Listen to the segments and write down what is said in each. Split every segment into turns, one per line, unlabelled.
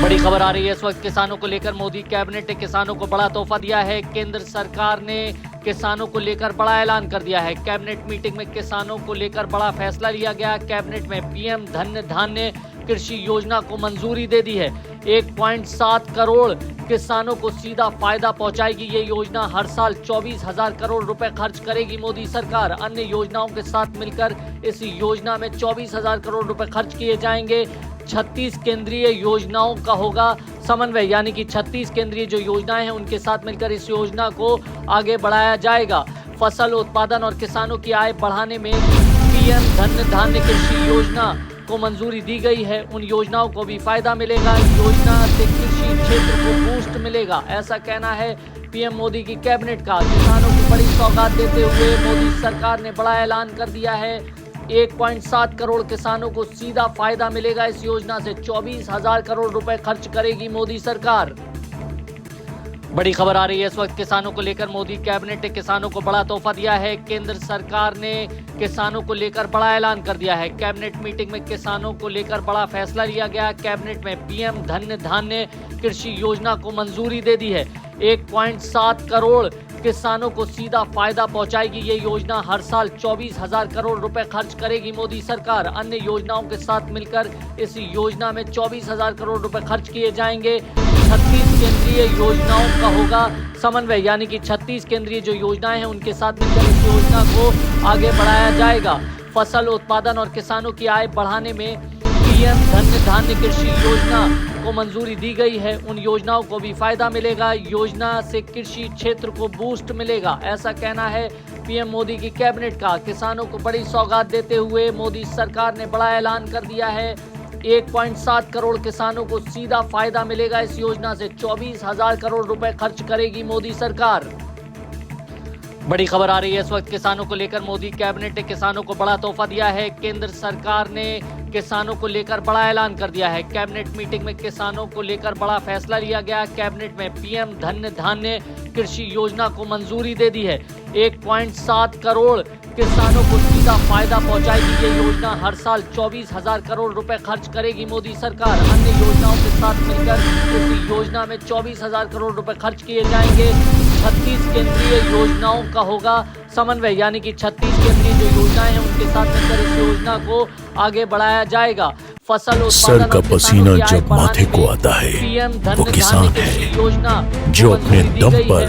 बड़ी खबर आ रही है इस वक्त किसानों को लेकर। मोदी कैबिनेट ने किसानों को बड़ा तोहफा दिया है। केंद्र सरकार ने किसानों को लेकर बड़ा ऐलान कर दिया है। कैबिनेट मीटिंग में किसानों को लेकर बड़ा फैसला लिया गया। कैबिनेट में पीएम धन धान्य कृषि योजना को मंजूरी दे दी है। 1.7 करोड़ किसानों को सीधा फायदा पहुंचाएगी ये योजना। हर साल 24,000 करोड़ रुपए खर्च करेगी मोदी सरकार। अन्य योजनाओं के साथ मिलकर इस योजना में 24,000 करोड़ रुपए खर्च किए जाएंगे। 36 केंद्रीय योजनाओं का होगा समन्वय, यानी कि 36 केंद्रीय जो योजनाएं हैं उनके साथ मिलकर इस योजना को आगे बढ़ाया जाएगा। फसल उत्पादन और किसानों की आय बढ़ाने में पीएम धन धान्य कृषि योजना को मंजूरी दी गई है। उन योजनाओं को भी फायदा मिलेगा। योजना से कृषि क्षेत्र को बूस्ट मिलेगा, ऐसा कहना है पीएम मोदी की कैबिनेट का। किसानों को बड़ी सौगात देते हुए मोदी सरकार ने बड़ा ऐलान कर दिया है। 1.7 करोड़ किसानों को सीधा फायदा मिलेगा इस योजना से। 24,000 करोड़ रुपए खर्च करेगी मोदी सरकार। बड़ी खबर आ रही है इस वक्त किसानों को लेकर। मोदी कैबिनेट ने किसानों को बड़ा तोहफा दिया है। केंद्र सरकार ने किसानों को लेकर बड़ा ऐलान कर दिया है। कैबिनेट मीटिंग में किसानों को लेकर बड़ा फैसला लिया गया। कैबिनेट में पीएम धन धान्य कृषि योजना को मंजूरी दे दी है। 1.7 करोड़ किसानों को सीधा फायदा पहुंचाएगी ये योजना। हर साल 24,000 करोड़ रुपए खर्च करेगी मोदी सरकार। अन्य योजनाओं के साथ मिलकर इस योजना में 24,000 करोड़ रुपए खर्च किए जाएंगे। 36 केंद्रीय योजनाओं का होगा समन्वय, यानी कि 36 केंद्रीय जो योजनाएं हैं उनके साथ मिलकर इस योजना को आगे बढ़ाया जाएगा। फसल उत्पादन और किसानों की आय बढ़ाने में पीएम धन धान्य कृषि योजना को मंजूरी दी गई है। उन योजनाओं को भी फायदा मिलेगा। योजना से कृषि क्षेत्र को बूस्ट मिलेगा, ऐसा कहना है पीएम मोदी की कैबिनेट का। किसानों को बड़ी सौगात देते हुए मोदी सरकार ने बड़ा ऐलान कर दिया है। 1.7 करोड़ किसानों को सीधा फायदा मिलेगा इस योजना से। 24,000 करोड़ रुपए खर्च करेगी मोदी सरकार। बड़ी खबर आ रही है इस वक्त किसानों को लेकर। मोदी कैबिनेट ने किसानों को बड़ा तोहफा दिया है। केंद्र सरकार ने किसानों को लेकर बड़ा ऐलान कर दिया है। कैबिनेट मीटिंग में किसानों को लेकर बड़ा फैसला लिया गया। कैबिनेट में पीएम धन धान्य कृषि योजना को मंजूरी दे दी है। 1.7 करोड़ किसानों को सीधा फायदा पहुंचाएगी ये योजना। हर साल 24,000 करोड़ रुपए खर्च करेगी मोदी सरकार। अन्य योजनाओं के साथ मिलकर इस योजना में 24,000 करोड़ रुपए खर्च किए जाएंगे। 36 केंद्रीय योजनाओं का होगा समन्वय, यानी कि 36 केंद्रीय जो योजनाएं हैं उनके साथ मिलकर इस योजना को आगे बढ़ाया जाएगा। फसल
सर का पसीना जब माथे को आता है वो किसान है जो अपने दम पर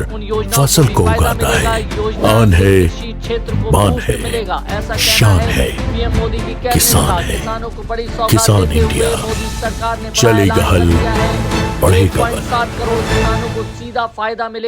फसल को उगाता है। आन है, बान है, शान है, किसान है। किसान इंडिया, चलेगा हल, बढ़ेगा बल।
1.7 करोड़ किसानों को सीधा फायदा मिलेगा।